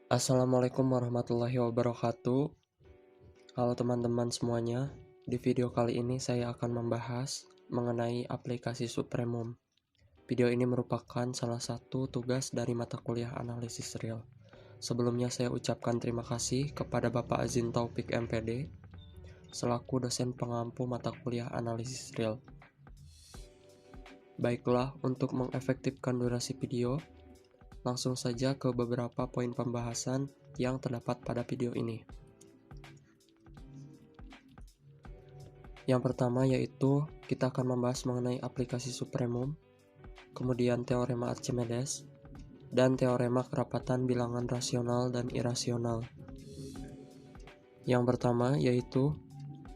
Assalamualaikum warahmatullahi wabarakatuh. Halo teman-teman semuanya. Di video kali ini saya akan membahas mengenai aplikasi Supremum. Video ini merupakan salah satu tugas dari mata kuliah analisis real. Sebelumnya saya ucapkan terima kasih kepada Bapak Azin Taufik MPD selaku dosen pengampu mata kuliah analisis real. Baiklah, untuk mengefektifkan durasi video, langsung saja ke beberapa poin pembahasan yang terdapat pada video ini. Yang pertama yaitu kita akan membahas mengenai aplikasi Supremum, kemudian teorema Archimedes, dan teorema kerapatan bilangan rasional dan irasional. Yang pertama yaitu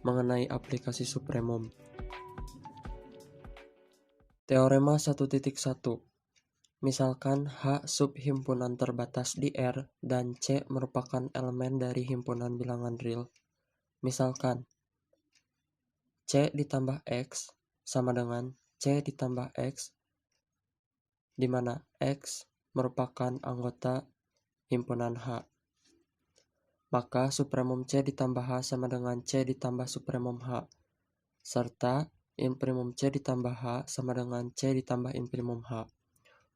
mengenai aplikasi Supremum. Teorema 1.1. Misalkan H sub himpunan terbatas di R dan C merupakan elemen dari himpunan bilangan real. Misalkan C ditambah X sama dengan C ditambah X, di mana X merupakan anggota himpunan H. Maka supremum C ditambah H sama dengan C ditambah supremum H, serta infimum C ditambah H sama dengan C ditambah infimum H.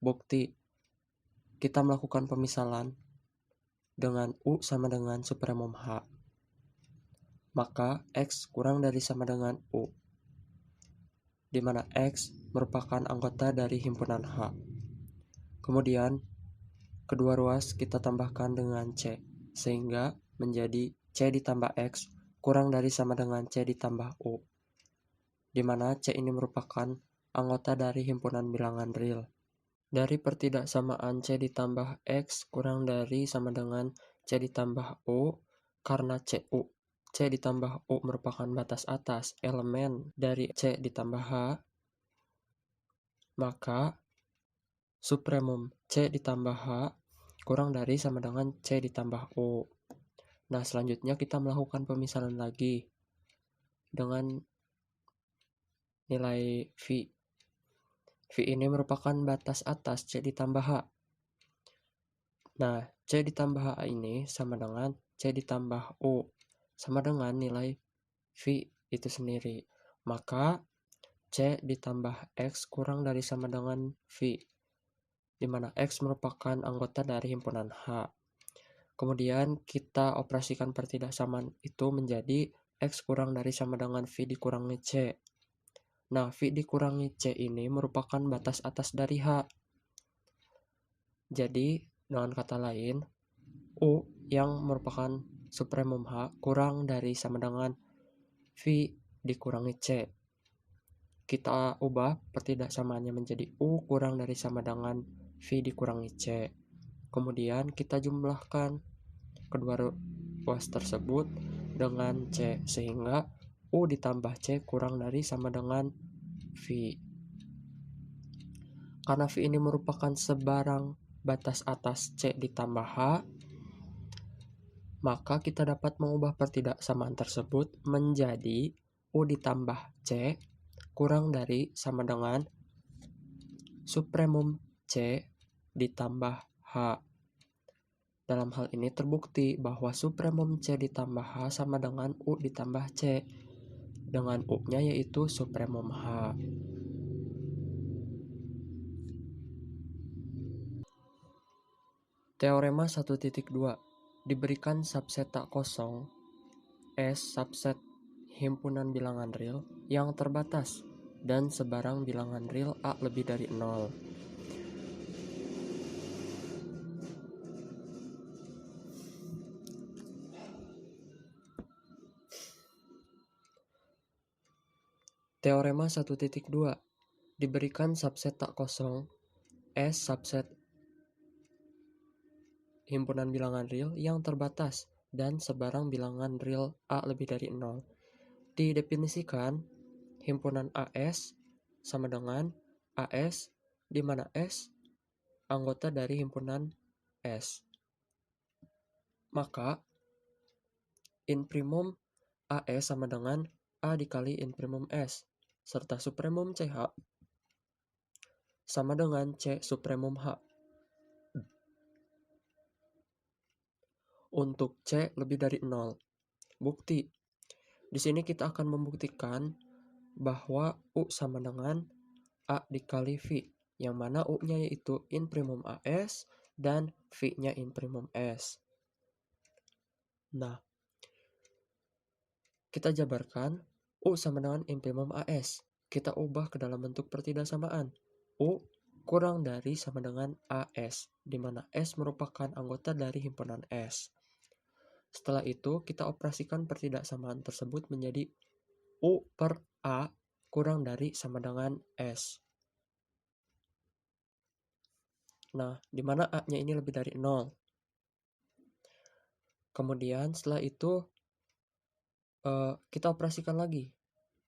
Bukti, kita melakukan pemisalan dengan U sama dengan supremum H. Maka X kurang dari sama dengan U, di mana X merupakan anggota dari himpunan H. Kemudian, kedua ruas kita tambahkan dengan C, sehingga menjadi C ditambah X kurang dari sama dengan C ditambah U, di mana C ini merupakan anggota dari himpunan bilangan real. Dari pertidaksamaan C ditambah X kurang dari sama dengan C ditambah U, karena C ditambah U merupakan batas atas elemen dari C ditambah H, maka supremum C ditambah H kurang dari sama dengan C ditambah U. Nah, selanjutnya kita melakukan pemisalan lagi dengan nilai V. V ini merupakan batas atas C ditambah H. Nah, C ditambah H ini sama dengan C ditambah U, sama dengan nilai V itu sendiri. Maka C ditambah X kurang dari sama dengan V, di mana X merupakan anggota dari himpunan H. Kemudian kita operasikan pertidaksamaan itu menjadi X kurang dari sama dengan V dikurangi C. Nah, V dikurangi C ini merupakan batas atas dari H. Jadi, dengan kata lain, U yang merupakan supremum H kurang dari sama dengan V dikurangi C. Kita ubah pertidaksamaannya menjadi U kurang dari sama dengan V dikurangi C. Kemudian kita jumlahkan kedua ruas tersebut dengan C, sehingga U ditambah C kurang dari sama dengan V. Karena V ini merupakan sebarang batas atas C ditambah H, maka kita dapat mengubah pertidaksamaan tersebut menjadi U ditambah C kurang dari sama dengan supremum C ditambah H. Dalam hal ini terbukti bahwa supremum C ditambah H sama dengan U ditambah C, dengan U-nya yaitu supremum H. Teorema 1.2. Diberikan subset tak kosong S subset himpunan bilangan real yang terbatas dan sebarang bilangan real A lebih dari 0. Teorema 1.2. Diberikan subset tak kosong S subset himpunan bilangan real yang terbatas dan sebarang bilangan real A lebih dari 0. Didefinisikan himpunan AS sama dengan AS, di mana S anggota dari himpunan S. Maka infimum AS sama dengan A dikali infimum S, serta supremum CH sama dengan C supremum H. untuk C lebih dari 0. Bukti. Di sini kita akan membuktikan bahwa U sama dengan A dikali V, yang mana U-nya yaitu infimum AS dan V-nya infimum S. Nah, kita jabarkan U sama dengan infimum AS. Kita ubah ke dalam bentuk pertidaksamaan. U kurang dari sama dengan AS, di mana S merupakan anggota dari himpunan S. Setelah itu, kita operasikan pertidaksamaan tersebut menjadi U per A kurang dari sama dengan S. Nah, di mana A-nya ini lebih dari 0. Kemudian setelah itu, kita operasikan lagi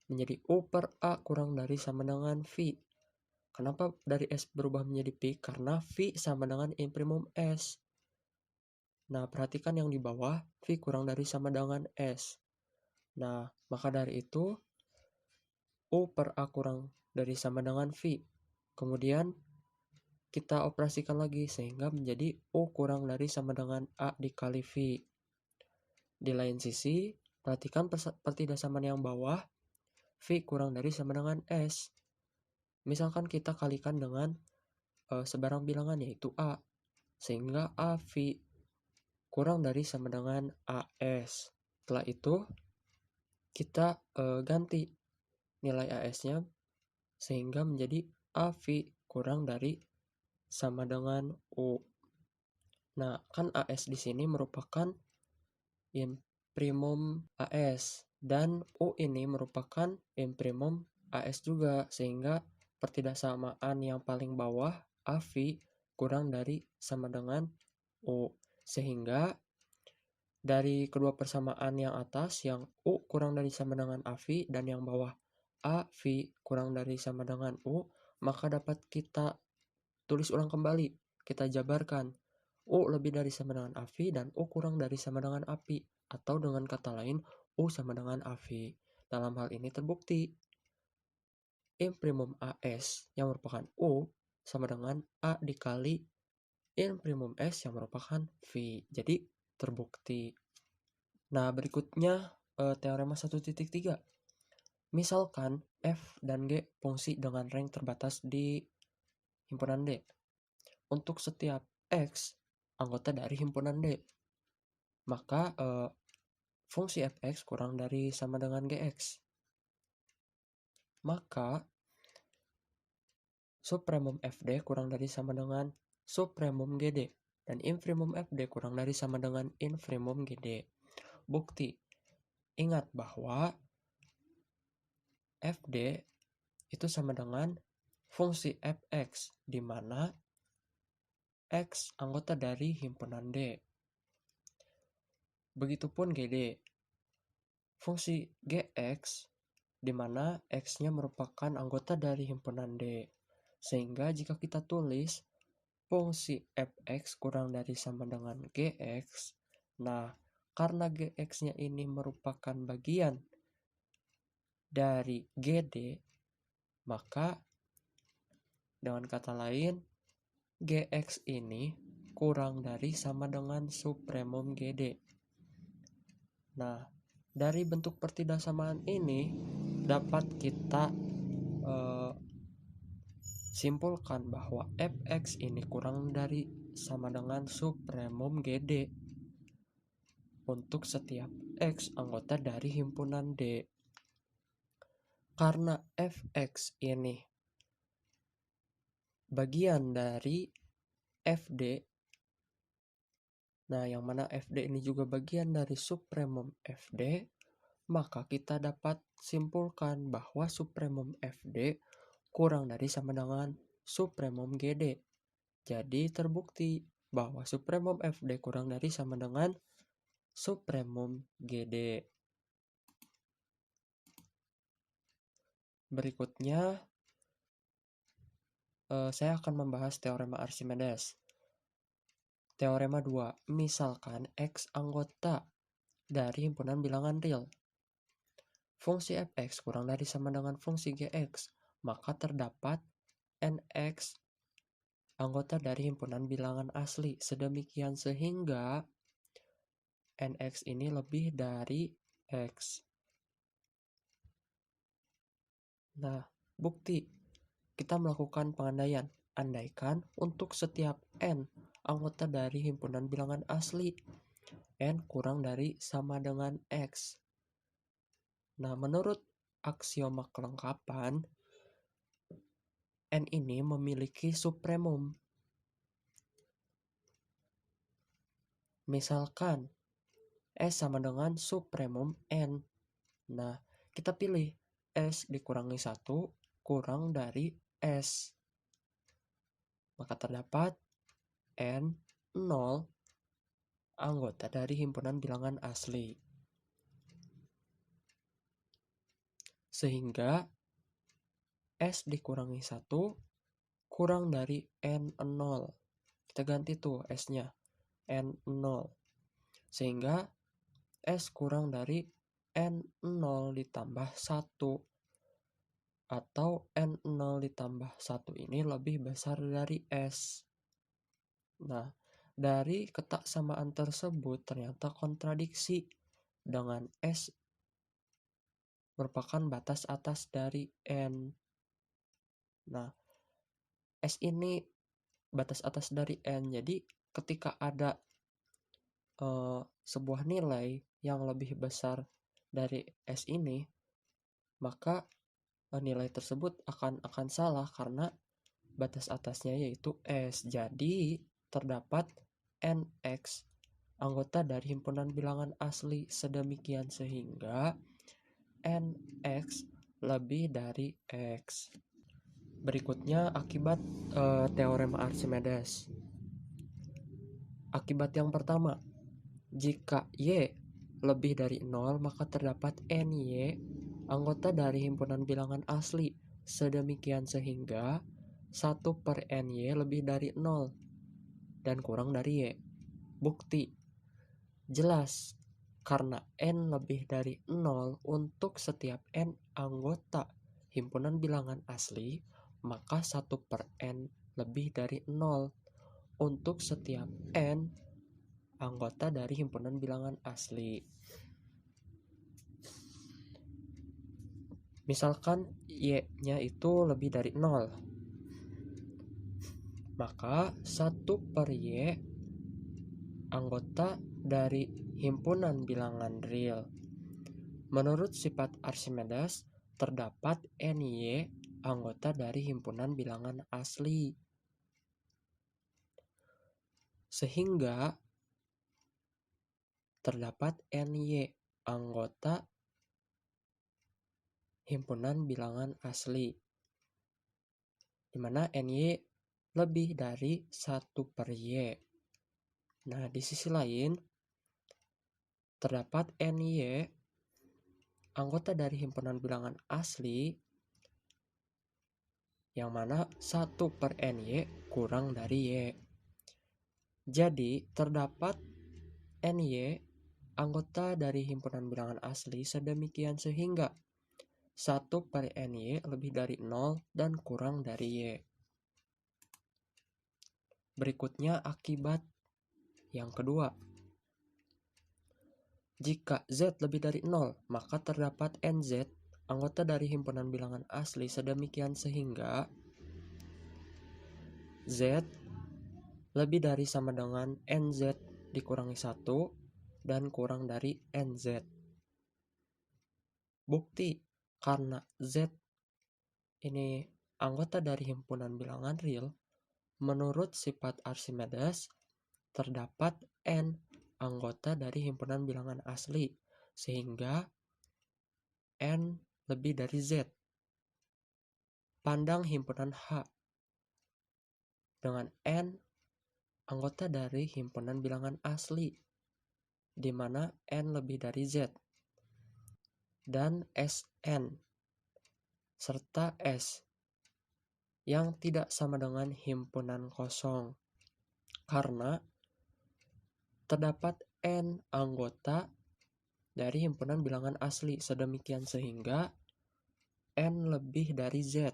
menjadi U per A kurang dari sama dengan V. Kenapa dari S berubah menjadi P? Karena V sama dengan infimum S. Nah, perhatikan yang di bawah, V kurang dari sama dengan S. Nah, maka dari itu, U per A kurang dari sama dengan V. Kemudian, kita operasikan lagi sehingga menjadi U kurang dari sama dengan A dikali V. Di lain sisi, perhatikan pertidaksamaan yang bawah, V kurang dari sama dengan S. Misalkan kita kalikan dengan sebarang bilangan yaitu A, sehingga AV kurang dari sama dengan AS. Setelah itu, kita ganti nilai AS-nya sehingga menjadi AV kurang dari sama dengan U. Nah, kan AS di sini merupakan infimum AS dan U ini merupakan infimum AS juga, sehingga pertidaksamaan yang paling bawah AV kurang dari sama dengan U. Sehingga dari kedua persamaan yang atas, yang U kurang dari sama dengan AV dan yang bawah AV kurang dari sama dengan U, maka dapat kita tulis ulang kembali. Kita jabarkan U lebih dari sama dengan AV dan U kurang dari sama dengan AV. Atau dengan kata lain, U sama dengan AV. Dalam hal ini terbukti infimum AS yang merupakan U sama dengan A dikali infimum S yang merupakan V. Jadi terbukti. Nah, berikutnya teorema 1.3. Misalkan F dan G fungsi dengan rank terbatas di himpunan D. Untuk setiap X anggota dari himpunan D, maka fungsi Fx kurang dari sama dengan Gx. Maka supremum Fd kurang dari sama dengan supremum Gd. Dan infimum Fd kurang dari sama dengan infimum Gd. Bukti. Ingat bahwa Fd itu sama dengan fungsi Fx, di mana X anggota dari himpunan D. Begitupun Gd. Fungsi Gx, di mana X-nya merupakan anggota dari himpunan D. Sehingga jika kita tulis fungsi Fx kurang dari sama dengan Gx, nah karena Gx-nya ini merupakan bagian dari Gd, maka dengan kata lain, Gx ini kurang dari sama dengan supremum Gd. Nah, dari bentuk pertidaksamaan ini dapat kita simpulkan bahwa Fx ini kurang dari sama dengan supremum Gd untuk setiap X anggota dari himpunan D. Karena Fx ini bagian dari Fd, nah yang mana Fd ini juga bagian dari supremum Fd, maka kita dapat simpulkan bahwa supremum Fd kurang dari sama dengan supremum Gd. Jadi terbukti bahwa supremum Fd kurang dari sama dengan supremum Gd. Berikutnya, saya akan membahas teorema Archimedes. Teorema 2, misalkan X anggota dari himpunan bilangan real. Fungsi Fx kurang dari sama dengan fungsi Gx, maka terdapat Nx anggota dari himpunan bilangan asli. Sedemikian sehingga NX ini lebih dari X. Nah, bukti. Kita melakukan pengandaian. Andaikan untuk setiap N anggota dari himpunan bilangan asli, N kurang dari sama dengan X. Nah, menurut aksioma kelengkapan, N ini memiliki supremum. Misalkan, S sama dengan supremum N. Nah, kita pilih S dikurangi 1 kurang dari S. Maka terdapat N0 anggota dari himpunan bilangan asli. Sehingga S dikurangi 1 kurang dari N0. Kita ganti tuh S-nya, N0. Sehingga S kurang dari N0 ditambah 1. Atau N0 ditambah 1 ini lebih besar dari S. Nah, dari ketaksamaan tersebut ternyata kontradiksi dengan S merupakan batas atas dari N. Nah, S ini batas atas dari N. Jadi ketika ada sebuah nilai yang lebih besar dari S ini, maka nilai tersebut akan salah karena batas atasnya yaitu S. Jadi terdapat NX anggota dari himpunan bilangan asli sedemikian sehingga NX lebih dari X. Berikutnya akibat teorema Archimedes. Akibat yang pertama, jika Y lebih dari 0 maka terdapat NY anggota dari himpunan bilangan asli sedemikian sehingga 1/NY lebih dari 0 dan kurang dari Y. Bukti. Jelas, karena N lebih dari 0 untuk setiap N anggota himpunan bilangan asli, maka 1/N lebih dari 0 untuk setiap N anggota dari himpunan bilangan asli. Misalkan Y-nya itu lebih dari 0, maka 1/Y anggota dari himpunan bilangan real. Menurut sifat Archimedes, terdapat NY anggota dari himpunan bilangan asli. Sehingga terdapat NY anggota himpunan bilangan asli, di mana NY lebih dari 1/Y. Nah, di sisi lain, terdapat NY anggota dari himpunan bilangan asli yang mana 1/NY kurang dari Y. Jadi, terdapat NY anggota dari himpunan bilangan asli sedemikian sehingga 1/NY lebih dari 0 dan kurang dari Y. Berikutnya akibat yang kedua. Jika Z lebih dari 0, maka terdapat NZ anggota dari himpunan bilangan asli sedemikian sehingga Z lebih dari sama dengan NZ dikurangi 1 dan kurang dari NZ. Bukti, karena Z ini anggota dari himpunan bilangan real, menurut sifat Archimedes, terdapat N anggota dari himpunan bilangan asli, sehingga N lebih dari Z. Pandang himpunan H dengan N anggota dari himpunan bilangan asli, di mana N lebih dari Z. Dan Sn serta S yang tidak sama dengan himpunan kosong karena terdapat N anggota dari himpunan bilangan asli sedemikian sehingga N lebih dari Z.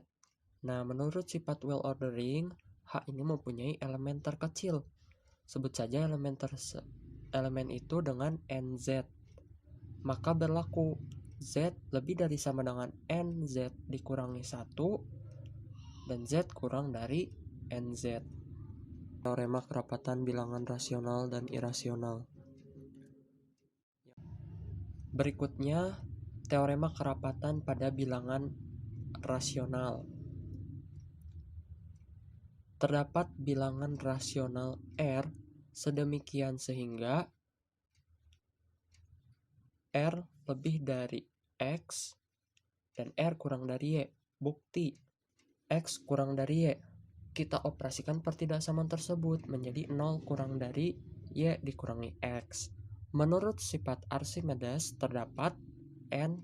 Nah, menurut sifat well ordering, H ini mempunyai elemen terkecil. Sebut saja elemen elemen itu dengan NZ. Maka berlaku Z lebih dari sama dengan NZ dikurangi 1 dan Z kurang dari NZ. Teorema kerapatan bilangan rasional dan irasional. Berikutnya, teorema kerapatan pada bilangan rasional. Terdapat bilangan rasional R sedemikian sehingga R lebih dari X dan R kurang dari Y. Bukti X kurang dari Y. Kita operasikan pertidaksamaan tersebut menjadi 0 kurang dari Y dikurangi X. Menurut sifat Archimedes terdapat N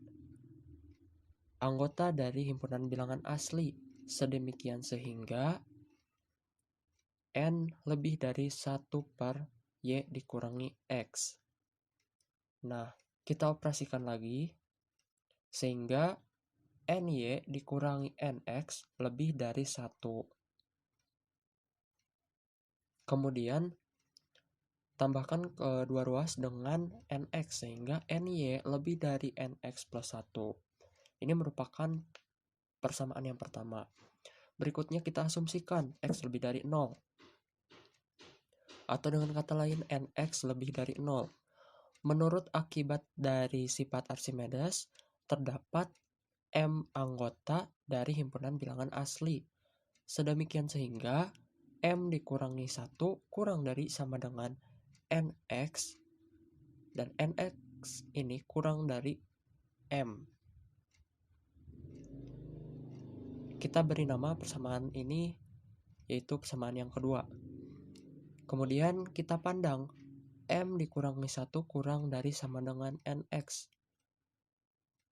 anggota dari himpunan bilangan asli sedemikian sehingga N lebih dari 1 per Y dikurangi X. Nah, kita operasikan lagi sehingga NY dikurangi NX lebih dari 1. Kemudian tambahkan kedua ruas dengan NX sehingga NY lebih dari NX plus 1. Ini merupakan persamaan yang pertama. Berikutnya kita asumsikan X lebih dari 0. Atau dengan kata lain NX lebih dari 0. Menurut akibat dari sifat Archimedes, terdapat M anggota dari himpunan bilangan asli. Sedemikian sehingga M dikurangi 1 kurang dari sama dengan NX dan NX ini kurang dari M. Kita beri nama persamaan ini yaitu persamaan yang kedua. Kemudian kita pandang M dikurangi 1 kurang dari sama dengan NX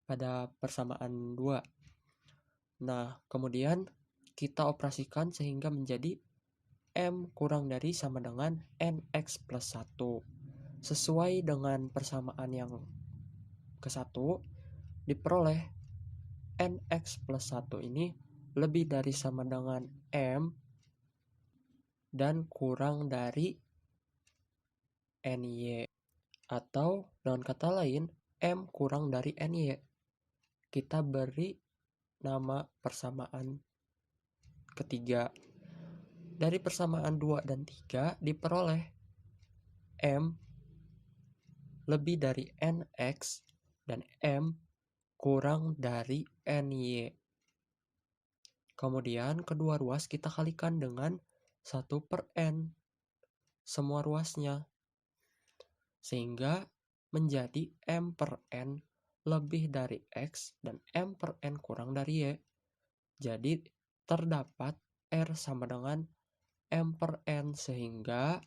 pada persamaan 2. Nah, kemudian kita operasikan sehingga menjadi M kurang dari sama dengan NX plus 1. Sesuai dengan persamaan yang ke-1, diperoleh NX plus 1 ini lebih dari sama dengan M dan kurang dari NY. Atau dengan kata lain, M kurang dari NY. Kita beri nama persamaan ketiga. Dari persamaan 2 dan 3 diperoleh M lebih dari NX dan M kurang dari NY. Kemudian kedua ruas kita kalikan dengan 1 per N semua ruasnya. Sehingga menjadi M per N lebih dari X dan M per N kurang dari Y. Jadi terdapat R sama dengan M per N sehingga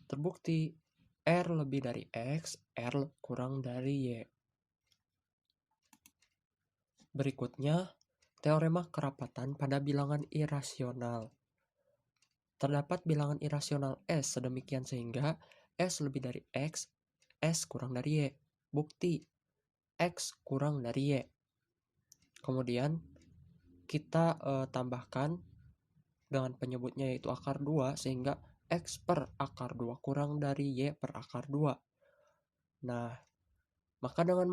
terbukti R lebih dari X, R kurang dari Y. Berikutnya, teorema kerapatan pada bilangan irasional. Terdapat bilangan irasional S sedemikian sehingga S lebih dari X, S kurang dari Y. Bukti X kurang dari Y. Kemudian kita tambahkan dengan penyebutnya yaitu akar 2 sehingga X per akar 2 kurang dari Y per akar 2. Nah, maka dengan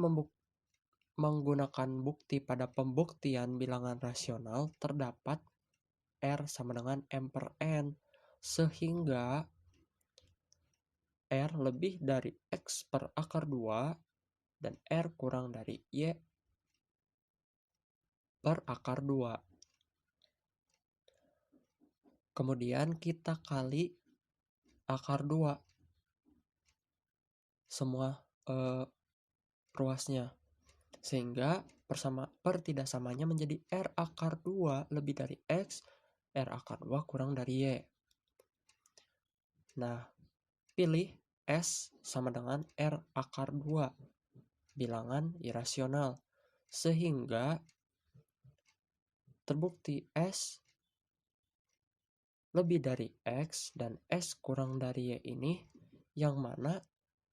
menggunakan bukti pada pembuktian bilangan rasional terdapat R sama dengan M per N sehingga R lebih dari X per akar 2 dan R kurang dari Y per akar 2. Kemudian kita kali akar 2 semua ruasnya sehingga pertidaksamanya menjadi R akar 2 lebih dari X, R akar 2 kurang dari Y. Nah, pilih S sama dengan R akar 2 bilangan irasional sehingga terbukti S lebih dari X dan S kurang dari Y ini yang mana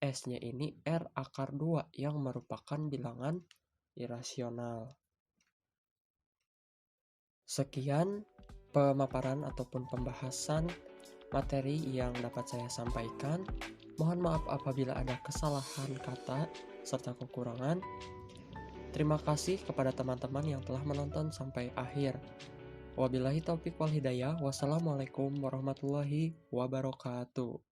S-nya ini R akar 2 yang merupakan bilangan irasional. Sekian pemaparan ataupun pembahasan materi yang dapat saya sampaikan. Mohon maaf apabila ada kesalahan kata serta kekurangan. Terima kasih kepada teman-teman yang telah menonton sampai akhir. Wabillahi taufiq wal hidayah. Wassalamualaikum warahmatullahi wabarakatuh.